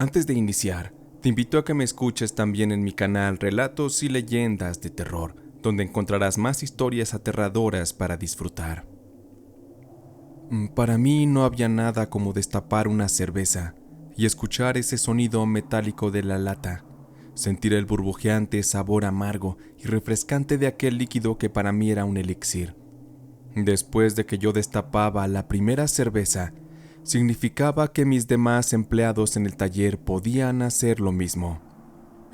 Antes de iniciar, te invito a que me escuches también en mi canal Relatos y Leyendas de Terror, donde encontrarás más historias aterradoras para disfrutar. Para mí no había nada como destapar una cerveza y escuchar ese sonido metálico de la lata, sentir el burbujeante sabor amargo y refrescante de aquel líquido que para mí era un elixir. Después de que yo destapaba la primera cerveza, significaba que mis demás empleados en el taller podían hacer lo mismo.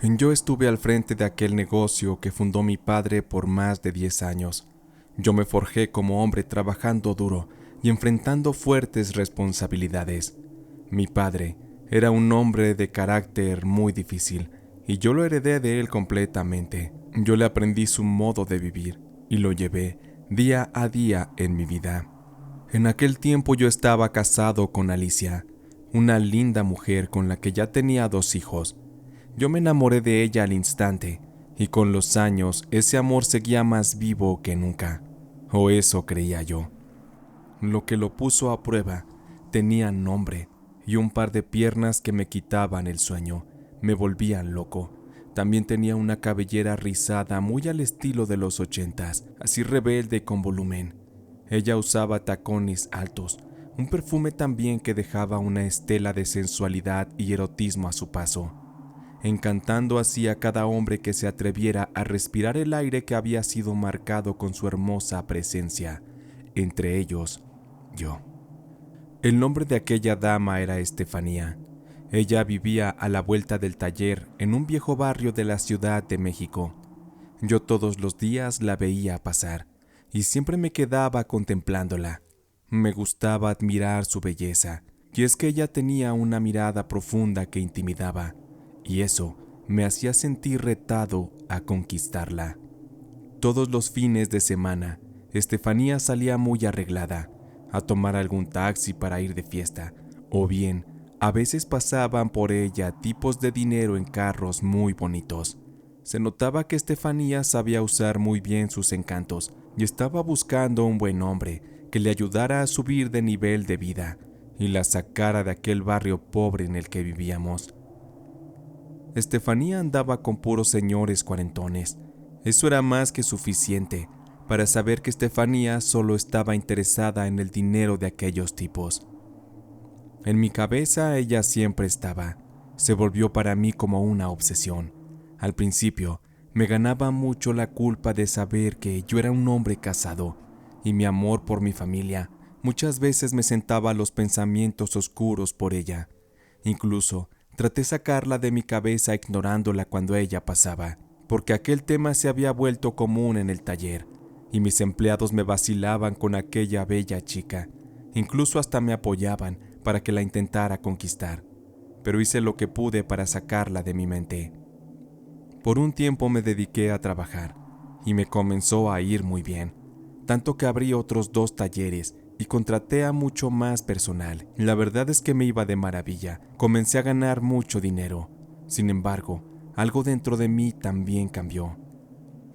Yo estuve al frente de aquel negocio que fundó mi padre por más de 10 años. Yo me forjé como hombre trabajando duro y enfrentando fuertes responsabilidades. Mi padre era un hombre de carácter muy difícil y yo lo heredé de él completamente. Yo le aprendí su modo de vivir y lo llevé día a día en mi vida. En aquel tiempo yo estaba casado con Alicia, una linda mujer con la que ya tenía 2 hijos. Yo me enamoré de ella al instante, y con los años ese amor seguía más vivo que nunca, o eso creía yo. Lo que lo puso a prueba tenía nombre y un par de piernas que me quitaban el sueño, me volvían loco. También tenía una cabellera rizada muy al estilo de los 80s, así rebelde con volumen. Ella usaba tacones altos, un perfume también que dejaba una estela de sensualidad y erotismo a su paso, encantando así a cada hombre que se atreviera a respirar el aire que había sido marcado con su hermosa presencia, entre ellos, yo. El nombre de aquella dama era Estefanía. Ella vivía a la vuelta del taller en un viejo barrio de la Ciudad de México. Yo todos los días la veía pasar y siempre me quedaba contemplándola. Me gustaba admirar su belleza, y es que ella tenía una mirada profunda que intimidaba, y eso me hacía sentir retado a conquistarla. Todos los fines de semana, Estefanía salía muy arreglada, a tomar algún taxi para ir de fiesta, o bien, a veces pasaban por ella tipos de dinero en carros muy bonitos. Se notaba que Estefanía sabía usar muy bien sus encantos y estaba buscando un buen hombre que le ayudara a subir de nivel de vida y la sacara de aquel barrio pobre en el que vivíamos. Estefanía andaba con puros señores cuarentones. Eso era más que suficiente para saber que Estefanía solo estaba interesada en el dinero de aquellos tipos. En mi cabeza ella siempre estaba. Se volvió para mí como una obsesión. Al principio, me ganaba mucho la culpa de saber que yo era un hombre casado, y mi amor por mi familia muchas veces me sentaba los pensamientos oscuros por ella. Incluso, traté sacarla de mi cabeza ignorándola cuando ella pasaba, porque aquel tema se había vuelto común en el taller, y mis empleados me vacilaban con aquella bella chica. Incluso hasta me apoyaban para que la intentara conquistar, pero hice lo que pude para sacarla de mi mente. Por un tiempo me dediqué a trabajar, y me comenzó a ir muy bien, tanto que abrí otros 2 talleres y contraté a mucho más personal. La verdad es que me iba de maravilla, comencé a ganar mucho dinero. Sin embargo, algo dentro de mí también cambió.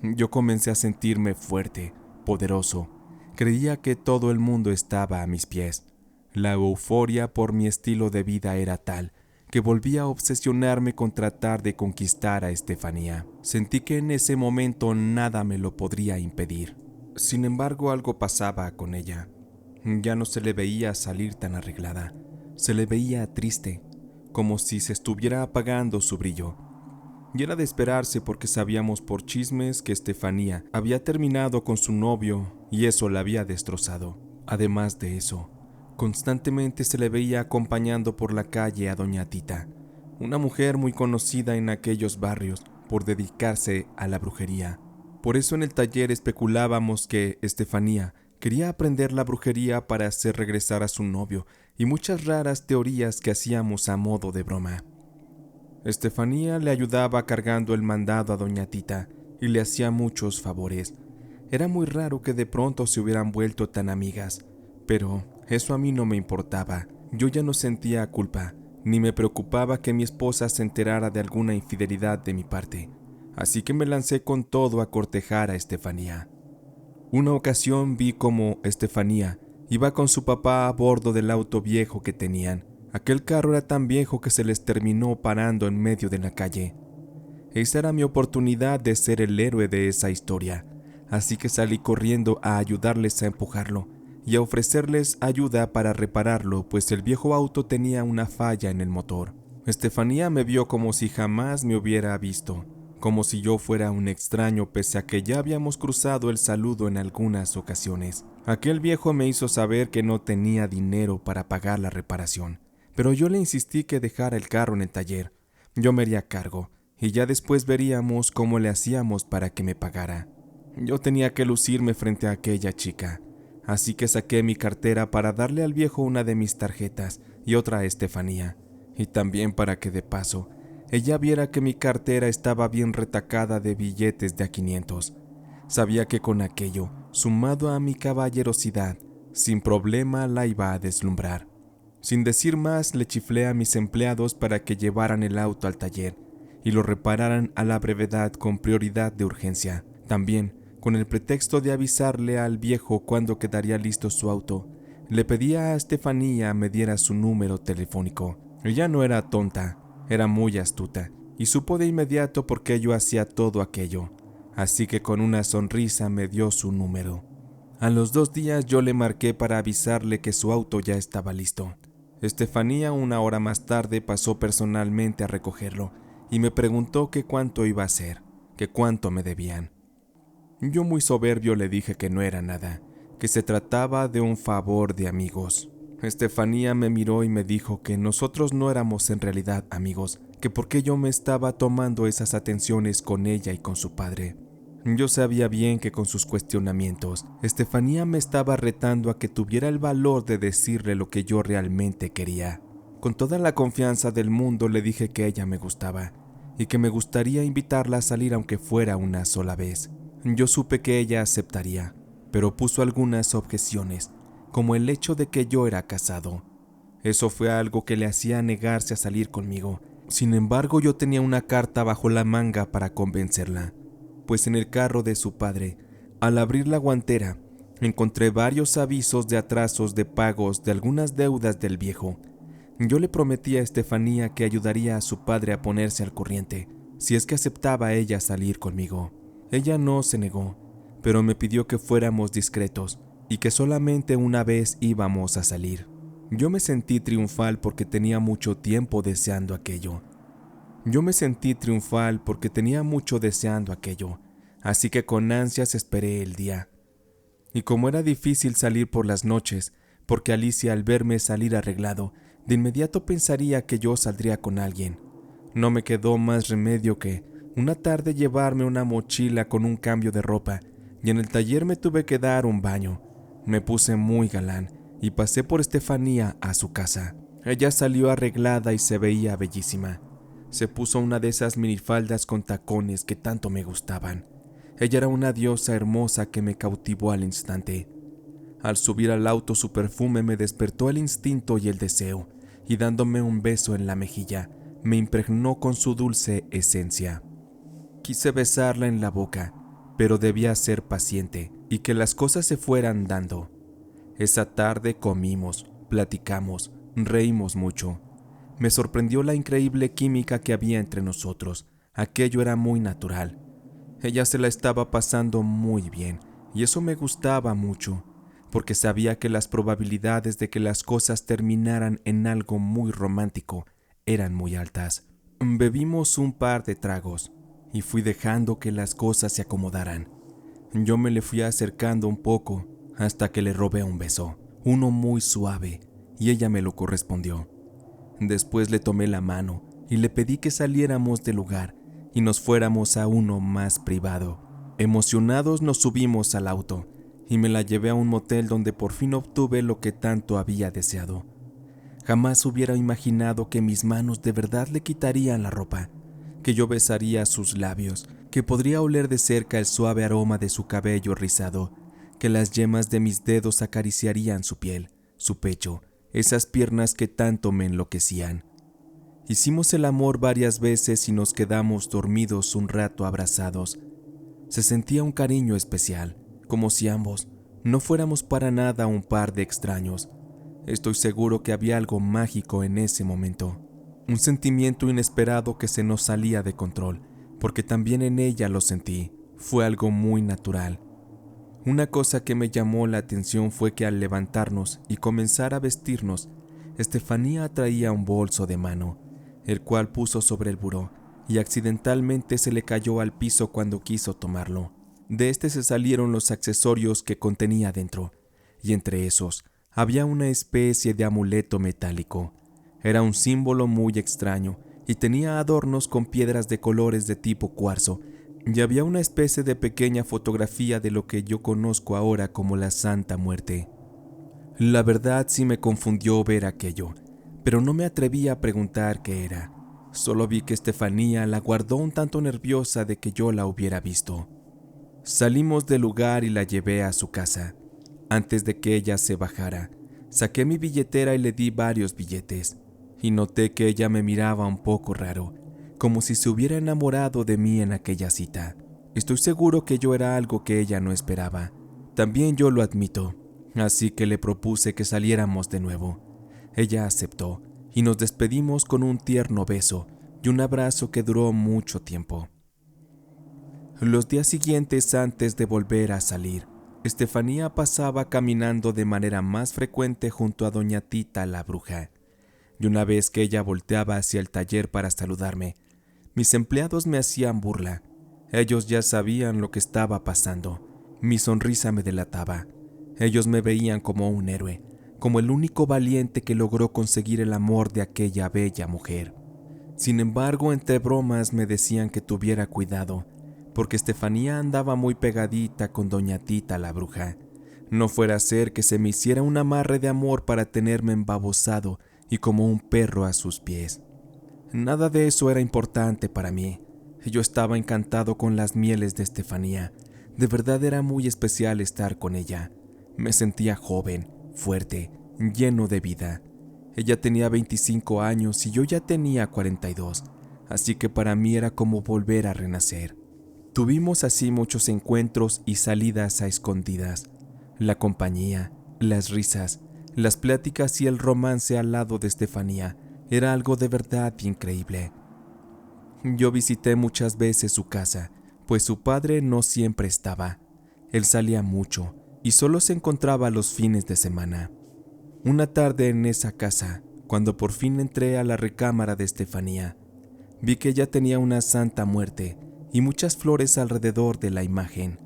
Yo comencé a sentirme fuerte, poderoso. Creía que todo el mundo estaba a mis pies. La euforia por mi estilo de vida era tal que volví a obsesionarme con tratar de conquistar a Estefanía. Sentí que en ese momento nada me lo podría impedir. Sin embargo, algo pasaba con ella. Ya no se le veía salir tan arreglada. Se le veía triste, como si se estuviera apagando su brillo. Y era de esperarse porque sabíamos por chismes que Estefanía había terminado con su novio y eso la había destrozado. Además de eso, constantemente se le veía acompañando por la calle a doña Tita, una mujer muy conocida en aquellos barrios por dedicarse a la brujería. Por eso en el taller especulábamos que Estefanía quería aprender la brujería para hacer regresar a su novio y muchas raras teorías que hacíamos a modo de broma. Estefanía le ayudaba cargando el mandado a doña Tita y le hacía muchos favores. Era muy raro que de pronto se hubieran vuelto tan amigas, pero eso a mí no me importaba. Yo ya no sentía culpa, ni me preocupaba que mi esposa se enterara de alguna infidelidad de mi parte, así que me lancé con todo a cortejar a Estefanía. Una ocasión vi cómo Estefanía iba con su papá a bordo del auto viejo que tenían, Aquel carro era tan viejo que se les terminó parando en medio de la calle. Esa era mi oportunidad de ser el héroe de esa historia, así que salí corriendo a ayudarles a empujarlo y a ofrecerles ayuda para repararlo, pues el viejo auto tenía una falla en el motor. Estefanía me vio como si jamás me hubiera visto, como si yo fuera un extraño pese a que ya habíamos cruzado el saludo en algunas ocasiones. Aquel viejo me hizo saber que no tenía dinero para pagar la reparación, pero yo le insistí que dejara el carro en el taller. Yo me haría cargo, y ya después veríamos cómo le hacíamos para que me pagara. Yo tenía que lucirme frente a aquella chica, así que saqué mi cartera para darle al viejo una de mis tarjetas y otra a Estefanía, y también para que de paso ella viera que mi cartera estaba bien retacada de billetes de a 500. Sabía que con aquello, sumado a mi caballerosidad, sin problema la iba a deslumbrar. Sin decir más, le chiflé a mis empleados para que llevaran el auto al taller y lo repararan a la brevedad con prioridad de urgencia. También, con el pretexto de avisarle al viejo cuándo quedaría listo su auto, le pedí a Estefanía me diera su número telefónico. Ella no era tonta, era muy astuta, y supo de inmediato por qué yo hacía todo aquello, así que con una sonrisa me dio su número. A los 2 días yo le marqué para avisarle que su auto ya estaba listo. Estefanía 1 hora más tarde pasó personalmente a recogerlo y me preguntó que cuánto iba a ser, que cuánto me debían. Yo muy soberbio le dije que no era nada, que se trataba de un favor de amigos. Estefanía me miró y me dijo que nosotros no éramos en realidad amigos, que por qué yo me estaba tomando esas atenciones con ella y con su padre. Yo sabía bien que con sus cuestionamientos, Estefanía me estaba retando a que tuviera el valor de decirle lo que yo realmente quería. Con toda la confianza del mundo le dije que ella me gustaba y que me gustaría invitarla a salir aunque fuera una sola vez. Yo supe que ella aceptaría, pero puso algunas objeciones, como el hecho de que yo era casado. Eso fue algo que le hacía negarse a salir conmigo. Sin embargo, yo tenía una carta bajo la manga para convencerla, pues en el carro de su padre, al abrir la guantera, encontré varios avisos de atrasos de pagos de algunas deudas del viejo. Yo le prometí a Estefanía que ayudaría a su padre a ponerse al corriente, si es que aceptaba ella salir conmigo. Ella no se negó, pero me pidió que fuéramos discretos y que solamente una vez íbamos a salir. Yo me sentí triunfal porque tenía mucho tiempo deseando aquello. Así que con ansias esperé el día. Y como era difícil salir por las noches, porque Alicia al verme salir arreglado, de inmediato pensaría que yo saldría con alguien, no me quedó más remedio que una tarde llevarme una mochila con un cambio de ropa, y en el taller me tuve que dar un baño. Me puse muy galán y pasé por Estefanía a su casa. Ella salió arreglada y se veía bellísima. Se puso una de esas minifaldas con tacones que tanto me gustaban. Ella era una diosa hermosa que me cautivó al instante. Al subir al auto, su perfume me despertó el instinto y el deseo, y dándome un beso en la mejilla, me impregnó con su dulce esencia. Quise besarla en la boca, pero debía ser paciente y que las cosas se fueran dando. Esa tarde comimos, platicamos, reímos mucho. Me sorprendió la increíble química que había entre nosotros. Aquello era muy natural. Ella se la estaba pasando muy bien, y eso me gustaba mucho, porque sabía que las probabilidades de que las cosas terminaran en algo muy romántico eran muy altas. Bebimos un par de tragos, y fui dejando que las cosas se acomodaran. Yo me le fui acercando un poco, hasta que le robé un beso, uno muy suave, y ella me lo correspondió. Después le tomé la mano y le pedí que saliéramos del lugar y nos fuéramos a uno más privado. Emocionados nos subimos al auto y me la llevé a un motel donde por fin obtuve lo que tanto había deseado. Jamás hubiera imaginado que mis manos de verdad le quitarían la ropa, que yo besaría sus labios, que podría oler de cerca el suave aroma de su cabello rizado, que las yemas de mis dedos acariciarían su piel, su pecho, esas piernas que tanto me enloquecían. Hicimos el amor varias veces y nos quedamos dormidos un rato abrazados. Se sentía un cariño especial, como si ambos no fuéramos para nada un par de extraños. Estoy seguro que había algo mágico en ese momento, un sentimiento inesperado que se nos salía de control, porque también en ella lo sentí. Fue algo muy natural. Una cosa que me llamó la atención fue que al levantarnos y comenzar a vestirnos, Estefanía traía un bolso de mano, el cual puso sobre el buró, y accidentalmente se le cayó al piso cuando quiso tomarlo. De este se salieron los accesorios que contenía dentro, y entre esos había una especie de amuleto metálico. Era un símbolo muy extraño y tenía adornos con piedras de colores de tipo cuarzo, y había una especie de pequeña fotografía de lo que yo conozco ahora como la Santa Muerte. La verdad sí me confundió ver aquello, pero no me atreví a preguntar qué era. Solo vi que Estefanía la guardó un tanto nerviosa de que yo la hubiera visto. Salimos del lugar y la llevé a su casa. Antes de que ella se bajara, saqué mi billetera y le di varios billetes, y noté que ella me miraba un poco raro, como si se hubiera enamorado de mí en aquella cita. Estoy seguro que yo era algo que ella no esperaba. También yo lo admito, así que le propuse que saliéramos de nuevo. Ella aceptó, y nos despedimos con un tierno beso y un abrazo que duró mucho tiempo. Los días siguientes, antes de volver a salir, Estefanía pasaba caminando de manera más frecuente junto a doña Tita la bruja, y una vez que ella volteaba hacia el taller para saludarme, mis empleados me hacían burla. Ellos ya sabían lo que estaba pasando. Mi sonrisa me delataba. Ellos me veían como un héroe, como el único valiente que logró conseguir el amor de aquella bella mujer. Sin embargo, entre bromas me decían que tuviera cuidado, porque Estefanía andaba muy pegadita con doña Tita la bruja. No fuera a ser que se me hiciera un amarre de amor para tenerme embabosado y como un perro a sus pies. Nada de eso era importante para mí. Yo estaba encantado con las mieles de Estefanía. De verdad era muy especial estar con ella. Me sentía joven, fuerte, lleno de vida. Ella tenía 25 años y yo ya tenía 42, así que para mí era como volver a renacer. Tuvimos así muchos encuentros y salidas a escondidas. La compañía, las risas, las pláticas y el romance al lado de Estefanía era algo de verdad increíble. Yo visité muchas veces su casa, pues su padre no siempre estaba. Él salía mucho y solo se encontraba los fines de semana. Una tarde en esa casa, cuando por fin entré a la recámara de Estefanía, vi que ella tenía una Santa Muerte y muchas flores alrededor de la imagen.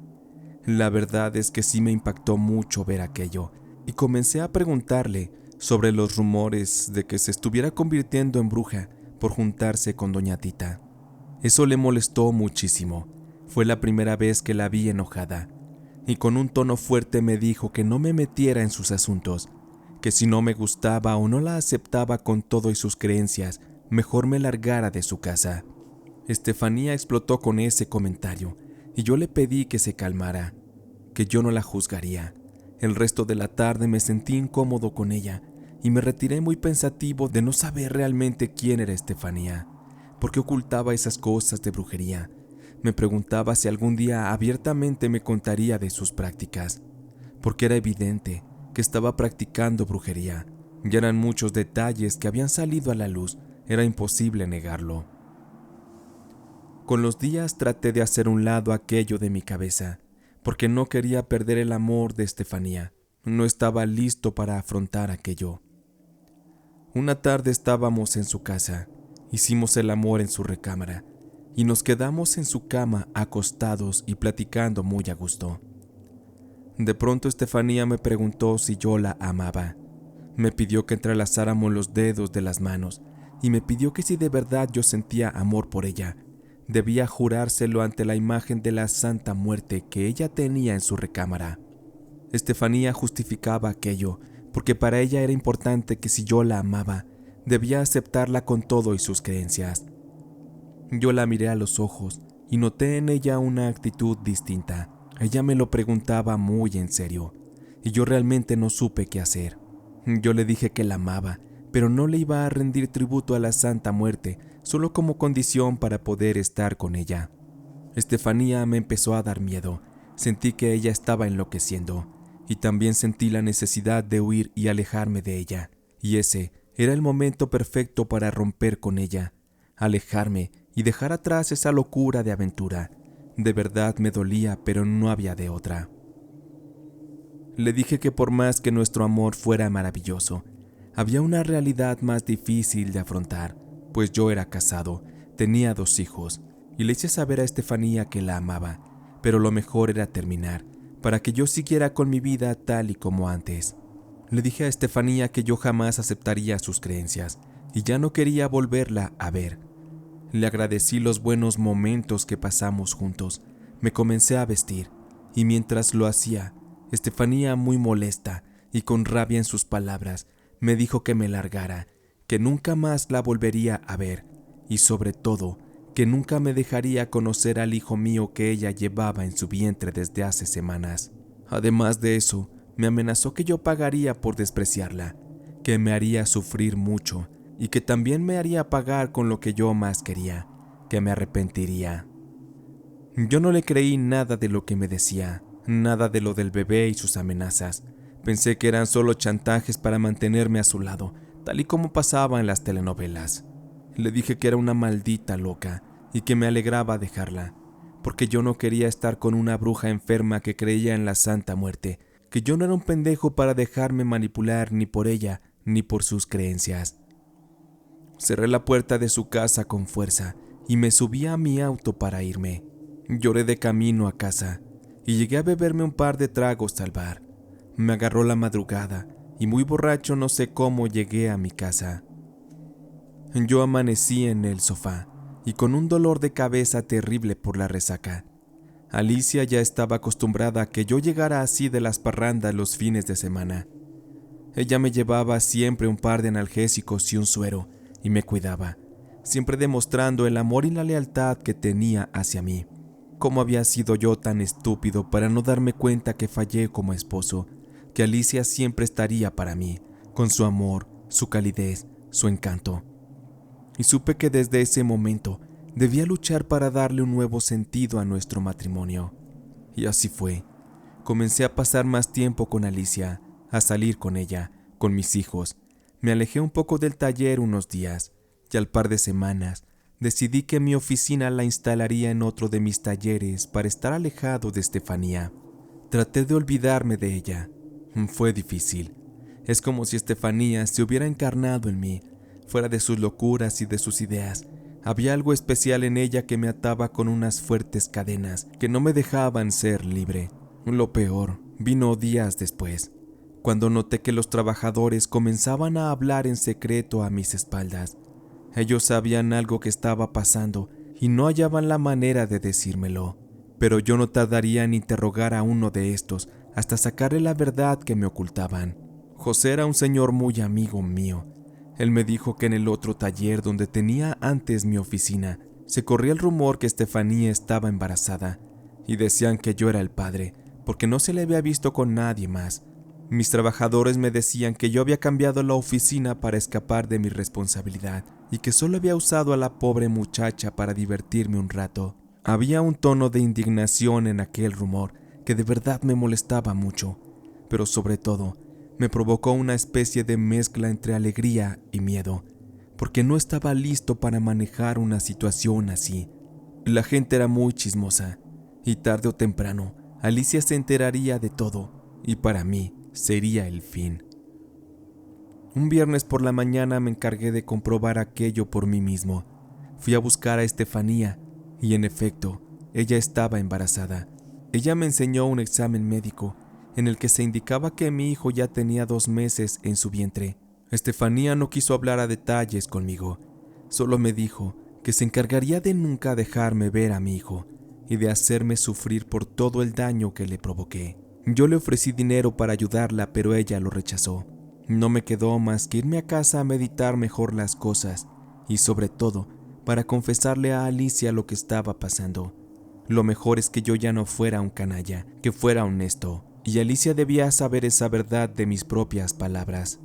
La verdad es que sí me impactó mucho ver aquello, y comencé a preguntarle sobre los rumores de que se estuviera convirtiendo en bruja por juntarse con doña Tita. Eso le molestó muchísimo. Fue la primera vez que la vi enojada, y con un tono fuerte me dijo que no me metiera en sus asuntos, que si no me gustaba o no la aceptaba con todo y sus creencias, mejor me largara de su casa. Estefanía explotó con ese comentario, y yo le pedí que se calmara, que yo no la juzgaría. El resto de la tarde me sentí incómodo con ella, y me retiré muy pensativo de no saber realmente quién era Estefanía, por qué ocultaba esas cosas de brujería. Me preguntaba si algún día abiertamente me contaría de sus prácticas, porque era evidente que estaba practicando brujería. Ya eran muchos detalles que habían salido a la luz, era imposible negarlo. Con los días traté de hacer un lado aquello de mi cabeza, porque no quería perder el amor de Estefanía. No estaba listo para afrontar aquello. Una tarde estábamos en su casa, hicimos el amor en su recámara, y nos quedamos en su cama acostados y platicando muy a gusto. De pronto Estefanía me preguntó si yo la amaba. Me pidió que entrelazáramos los dedos de las manos, y me pidió que si de verdad yo sentía amor por ella, debía jurárselo ante la imagen de la Santa Muerte que ella tenía en su recámara. Estefanía justificaba aquello, porque para ella era importante que si yo la amaba, debía aceptarla con todo y sus creencias. Yo la miré a los ojos y noté en ella una actitud distinta. Ella me lo preguntaba muy en serio, y yo realmente no supe qué hacer. Yo le dije que la amaba, pero no le iba a rendir tributo a la Santa Muerte, solo como condición para poder estar con ella. Estefanía me empezó a dar miedo. Sentí que ella estaba enloqueciendo. y también sentí la necesidad de huir y alejarme de ella, y ese era el momento perfecto para romper con ella, alejarme y dejar atrás esa locura de aventura. De verdad me dolía, pero no había de otra. Le dije que por más que nuestro amor fuera maravilloso, había una realidad más difícil de afrontar, pues yo era casado, tenía 2 hijos, y le hice saber a Estefanía que la amaba, pero lo mejor era terminar, para que yo siguiera con mi vida tal y como antes. Le dije a Estefanía que yo jamás aceptaría sus creencias, y ya no quería volverla a ver. Le agradecí los buenos momentos que pasamos juntos, me comencé a vestir, y mientras lo hacía, Estefanía, muy molesta y con rabia en sus palabras, me dijo que me largara, que nunca más la volvería a ver, y sobre todo, que nunca me dejaría conocer al hijo mío que ella llevaba en su vientre desde hace semanas. Además de eso, me amenazó que yo pagaría por despreciarla, que me haría sufrir mucho y que también me haría pagar con lo que yo más quería, que me arrepentiría. Yo no le creí nada de lo que me decía, nada de lo del bebé y sus amenazas. Pensé que eran solo chantajes para mantenerme a su lado, tal y como pasaba en las telenovelas. Le dije que era una maldita loca y que me alegraba dejarla, porque yo no quería estar con una bruja enferma que creía en la Santa Muerte, que yo no era un pendejo para dejarme manipular ni por ella ni por sus creencias. Cerré la puerta de su casa con fuerza y me subí a mi auto para irme. Lloré de camino a casa y llegué a beberme un par de tragos al bar. Me agarró la madrugada y muy borracho no sé cómo llegué a mi casa. Yo amanecí en el sofá y con un dolor de cabeza terrible por la resaca. Alicia ya estaba acostumbrada a que yo llegara así de las parrandas los fines de semana. Ella me llevaba siempre un par de analgésicos y un suero y me cuidaba, siempre demostrando el amor y la lealtad que tenía hacia mí. ¿Cómo había sido yo tan estúpido para no darme cuenta que fallé como esposo, que Alicia siempre estaría para mí, con su amor, su calidez, su encanto? Y supe que desde ese momento debía luchar para darle un nuevo sentido a nuestro matrimonio. Y así fue. Comencé a pasar más tiempo con Alicia, a salir con ella, con mis hijos. Me alejé un poco del taller unos días, y al par de semanas decidí que mi oficina la instalaría en otro de mis talleres para estar alejado de Estefanía. Traté de olvidarme de ella. Fue difícil. Es como si Estefanía se hubiera encarnado en mí, fuera de sus locuras y de sus ideas. Había algo especial en ella que me ataba con unas fuertes cadenas que no me dejaban ser libre. Lo peor vino días después, cuando noté que los trabajadores comenzaban a hablar en secreto a mis espaldas. Ellos sabían algo que estaba pasando y no hallaban la manera de decírmelo, pero yo no tardaría en interrogar a uno de estos hasta sacarle la verdad que me ocultaban. José era un señor muy amigo mío. Él me dijo que en el otro taller donde tenía antes mi oficina, se corría el rumor que Estefanía estaba embarazada, y decían que yo era el padre, porque no se le había visto con nadie más. Mis trabajadores me decían que yo había cambiado la oficina para escapar de mi responsabilidad y que solo había usado a la pobre muchacha para divertirme un rato. Había un tono de indignación en aquel rumor que de verdad me molestaba mucho, pero sobre todo me provocó una especie de mezcla entre alegría y miedo, porque no estaba listo para manejar una situación así. La gente era muy chismosa y tarde o temprano Alicia se enteraría de todo y para mí sería el fin. Un viernes por la mañana me encargué de comprobar aquello por mí mismo. Fui a buscar a Estefanía y en efecto, ella estaba embarazada. Ella me enseñó un examen médico en el que se indicaba que mi hijo ya tenía 2 meses en su vientre. Estefanía no quiso hablar a detalles conmigo, solo me dijo que se encargaría de nunca dejarme ver a mi hijo y de hacerme sufrir por todo el daño que le provoqué. Yo le ofrecí dinero para ayudarla, pero ella lo rechazó. No me quedó más que irme a casa a meditar mejor las cosas y sobre todo para confesarle a Alicia lo que estaba pasando. Lo mejor es que yo ya no fuera un canalla, que fuera honesto, y Alicia debía saber esa verdad de mis propias palabras.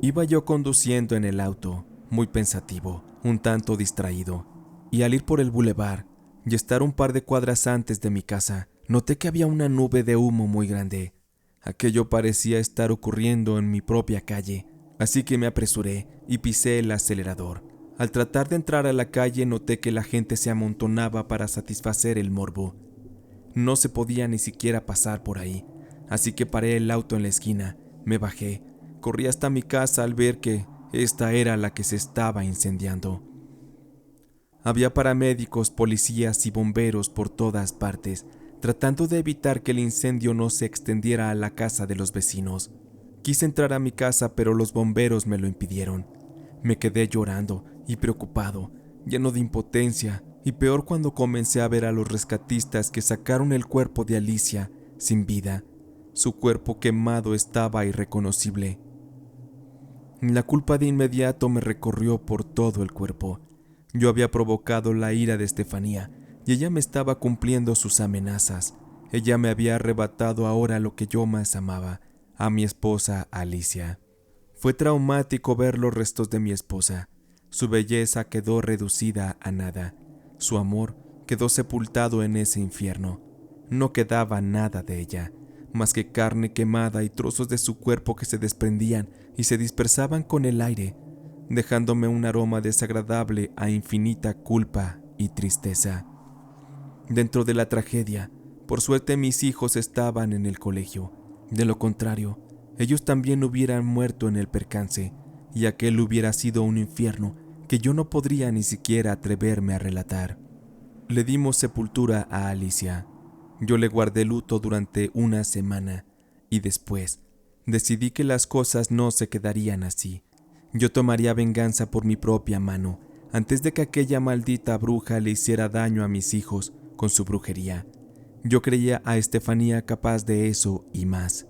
Iba yo conduciendo en el auto, muy pensativo, un tanto distraído, y al ir por el bulevar y estar un par de cuadras antes de mi casa, noté que había una nube de humo muy grande. Aquello parecía estar ocurriendo en mi propia calle, así que me apresuré y pisé el acelerador. Al tratar de entrar a la calle noté que la gente se amontonaba para satisfacer el morbo. No se podía ni siquiera pasar por ahí, así que paré el auto en la esquina, me bajé, corrí hasta mi casa al ver que esta era la que se estaba incendiando. Había paramédicos, policías y bomberos por todas partes, tratando de evitar que el incendio no se extendiera a la casa de los vecinos. Quise entrar a mi casa, pero los bomberos me lo impidieron. Me quedé llorando y preocupado, lleno de impotencia, y peor cuando comencé a ver a los rescatistas que sacaron el cuerpo de Alicia sin vida. Su cuerpo quemado estaba irreconocible. La culpa de inmediato me recorrió por todo el cuerpo. Yo había provocado la ira de Estefanía y ella me estaba cumpliendo sus amenazas. Ella me había arrebatado ahora lo que yo más amaba, a mi esposa Alicia. Fue traumático ver los restos de mi esposa. Su belleza quedó reducida a nada. Su amor quedó sepultado en ese infierno. No quedaba nada de ella, más que carne quemada y trozos de su cuerpo que se desprendían y se dispersaban con el aire, dejándome un aroma desagradable a infinita culpa y tristeza. Dentro de la tragedia, por suerte mis hijos estaban en el colegio. De lo contrario, ellos también hubieran muerto en el percance, y aquel hubiera sido un infierno que yo no podría ni siquiera atreverme a relatar. Le dimos sepultura a Alicia. Yo le guardé luto durante una semana, y después decidí que las cosas no se quedarían así. Yo tomaría venganza por mi propia mano, antes de que aquella maldita bruja le hiciera daño a mis hijos con su brujería. Yo creía a Estefanía capaz de eso y más.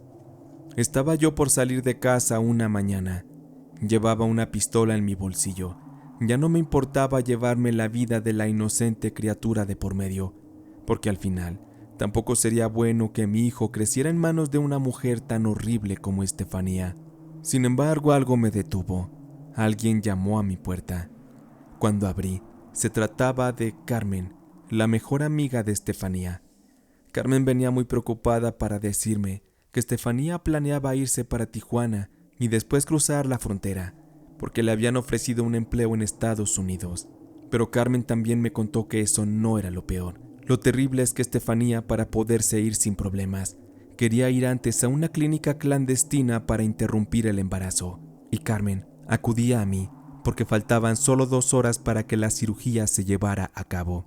Estaba yo por salir de casa una mañana. Llevaba una pistola en mi bolsillo. Ya no me importaba llevarme la vida de la inocente criatura de por medio, porque al final tampoco sería bueno que mi hijo creciera en manos de una mujer tan horrible como Estefanía. Sin embargo, algo me detuvo. Alguien llamó a mi puerta. Cuando abrí, se trataba de Carmen, la mejor amiga de Estefanía. Carmen venía muy preocupada para decirme que Estefanía planeaba irse para Tijuana y después cruzar la frontera, porque le habían ofrecido un empleo en Estados Unidos. Pero Carmen también me contó que eso no era lo peor. Lo terrible es que Estefanía, para poderse ir sin problemas, quería ir antes a una clínica clandestina para interrumpir el embarazo. Y Carmen acudía a mí porque faltaban solo 2 horas para que la cirugía se llevara a cabo.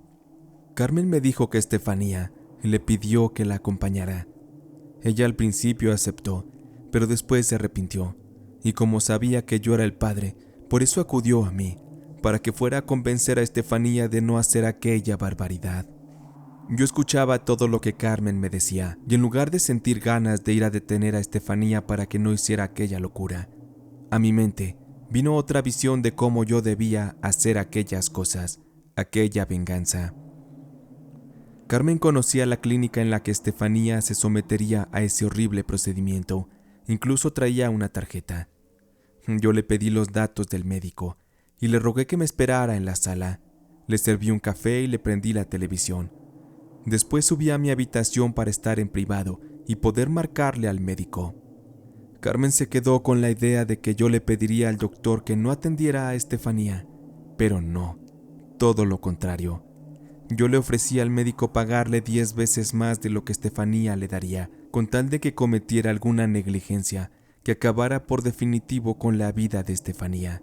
Carmen me dijo que Estefanía le pidió que la acompañara. Ella al principio aceptó, pero después se arrepintió, y como sabía que yo era el padre, por eso acudió a mí, para que fuera a convencer a Estefanía de no hacer aquella barbaridad. Yo escuchaba todo lo que Carmen me decía, y en lugar de sentir ganas de ir a detener a Estefanía para que no hiciera aquella locura, a mi mente vino otra visión de cómo yo debía hacer aquellas cosas, aquella venganza. Carmen conocía la clínica en la que Estefanía se sometería a ese horrible procedimiento. Incluso traía una tarjeta. Yo le pedí los datos del médico y le rogué que me esperara en la sala. Le serví un café y le prendí la televisión. Después subí a mi habitación para estar en privado y poder marcarle al médico. Carmen se quedó con la idea de que yo le pediría al doctor que no atendiera a Estefanía, pero no, todo lo contrario. Yo le ofrecí al médico pagarle 10 veces más de lo que Estefanía le daría, con tal de que cometiera alguna negligencia que acabara por definitivo con la vida de Estefanía.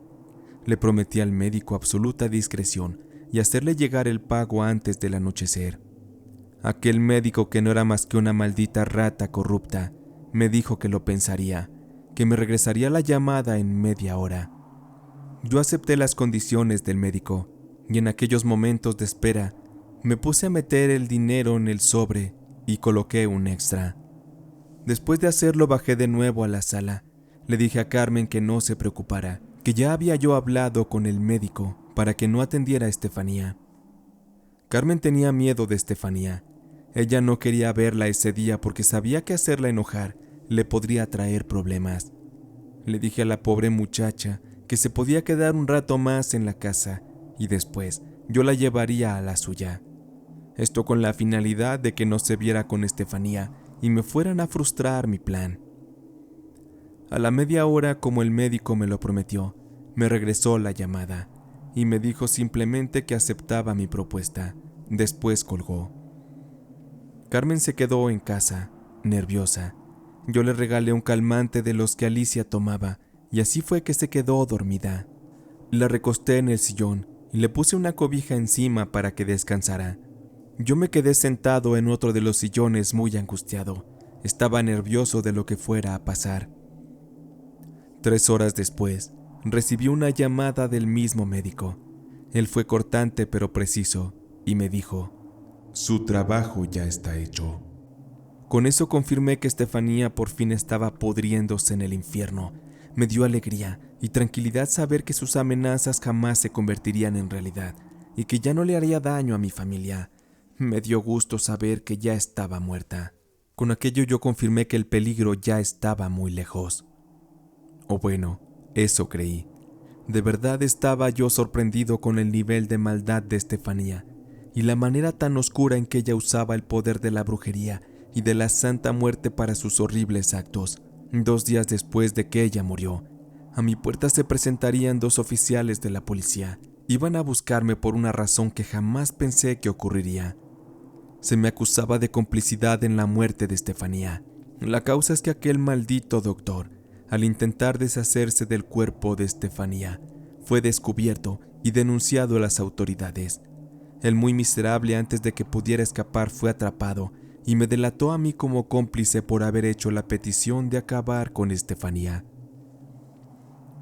Le prometí al médico absoluta discreción y hacerle llegar el pago antes del anochecer. Aquel médico, que no era más que una maldita rata corrupta, me dijo que lo pensaría, que me regresaría la llamada en media hora. Yo acepté las condiciones del médico y en aquellos momentos de espera me puse a meter el dinero en el sobre y coloqué un extra. Después de hacerlo bajé de nuevo a la sala. Le dije a Carmen que no se preocupara, que ya había yo hablado con el médico para que no atendiera a Estefanía. Carmen tenía miedo de Estefanía. Ella no quería verla ese día porque sabía que hacerla enojar le podría traer problemas. Le dije a la pobre muchacha que se podía quedar un rato más en la casa y después yo la llevaría a la suya. Esto con la finalidad de que no se viera con Estefanía y me fueran a frustrar mi plan. A la media hora, como el médico me lo prometió, me regresó la llamada y me dijo simplemente que aceptaba mi propuesta. Después colgó. Carmen se quedó en casa, nerviosa. Yo le regalé un calmante de los que Alicia tomaba y así fue que se quedó dormida. La recosté en el sillón y le puse una cobija encima para que descansara. Yo me quedé sentado en otro de los sillones muy angustiado. Estaba nervioso de lo que fuera a pasar. 3 horas después, recibí una llamada del mismo médico. Él fue cortante pero preciso y me dijo: Su trabajo ya está hecho. Con eso confirmé que Estefanía por fin estaba pudriéndose en el infierno. Me dio alegría y tranquilidad saber que sus amenazas jamás se convertirían en realidad y que ya no le haría daño a mi familia. Me dio gusto saber que ya estaba muerta. Con aquello yo confirmé que el peligro ya estaba muy lejos. O bueno, eso creí. De verdad estaba yo sorprendido con el nivel de maldad de Estefanía y la manera tan oscura en que ella usaba el poder de la brujería y de la Santa Muerte para sus horribles actos. 2 días después de que ella murió, a mi puerta se presentarían 2 oficiales de la policía. Iban a buscarme por una razón que jamás pensé que ocurriría. Se me acusaba de complicidad en la muerte de Estefanía. La causa es que aquel maldito doctor, al intentar deshacerse del cuerpo de Estefanía, fue descubierto y denunciado a las autoridades. El muy miserable, antes de que pudiera escapar, fue atrapado y me delató a mí como cómplice por haber hecho la petición de acabar con Estefanía.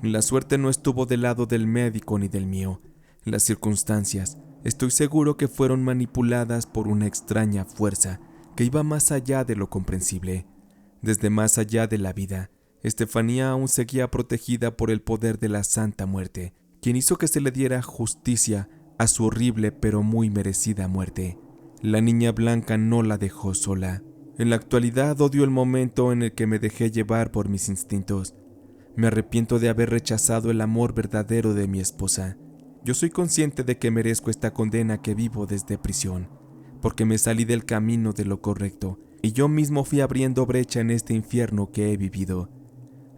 La suerte no estuvo del lado del médico ni del mío. Las circunstancias, estoy seguro que fueron manipuladas por una extraña fuerza que iba más allá de lo comprensible. Desde más allá de la vida, Estefanía aún seguía protegida por el poder de la Santa Muerte, quien hizo que se le diera justicia a su horrible pero muy merecida muerte. La niña blanca no la dejó sola. En la actualidad odio el momento en el que me dejé llevar por mis instintos. Me arrepiento de haber rechazado el amor verdadero de mi esposa. Yo soy consciente de que merezco esta condena que vivo desde prisión, porque me salí del camino de lo correcto y yo mismo fui abriendo brecha en este infierno que he vivido.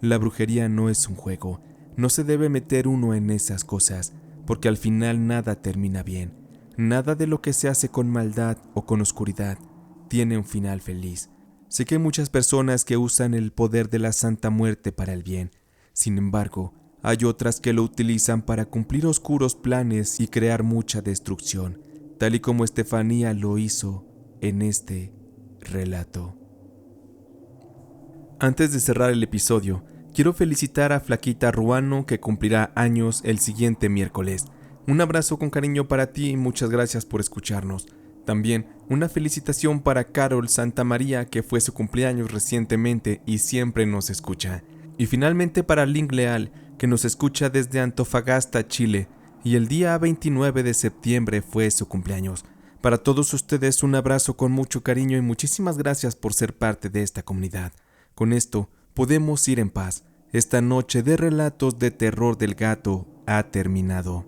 La brujería no es un juego, no se debe meter uno en esas cosas, porque al final nada termina bien. Nada de lo que se hace con maldad o con oscuridad tiene un final feliz. Sé que hay muchas personas que usan el poder de la Santa Muerte para el bien. Sin embargo, hay otras que lo utilizan para cumplir oscuros planes y crear mucha destrucción, tal y como Estefanía lo hizo en este relato. Antes de cerrar el episodio, quiero felicitar a Flaquita Ruano, que cumplirá años el siguiente miércoles. Un abrazo con cariño para ti y muchas gracias por escucharnos. También una felicitación para Carol Santamaría, que fue su cumpleaños recientemente y siempre nos escucha. Y finalmente para Link Leal, que nos escucha desde Antofagasta, Chile, y el día 29 de septiembre fue su cumpleaños. Para todos ustedes un abrazo con mucho cariño y muchísimas gracias por ser parte de esta comunidad. Con esto podemos ir en paz. Esta noche de relatos de terror del gato ha terminado.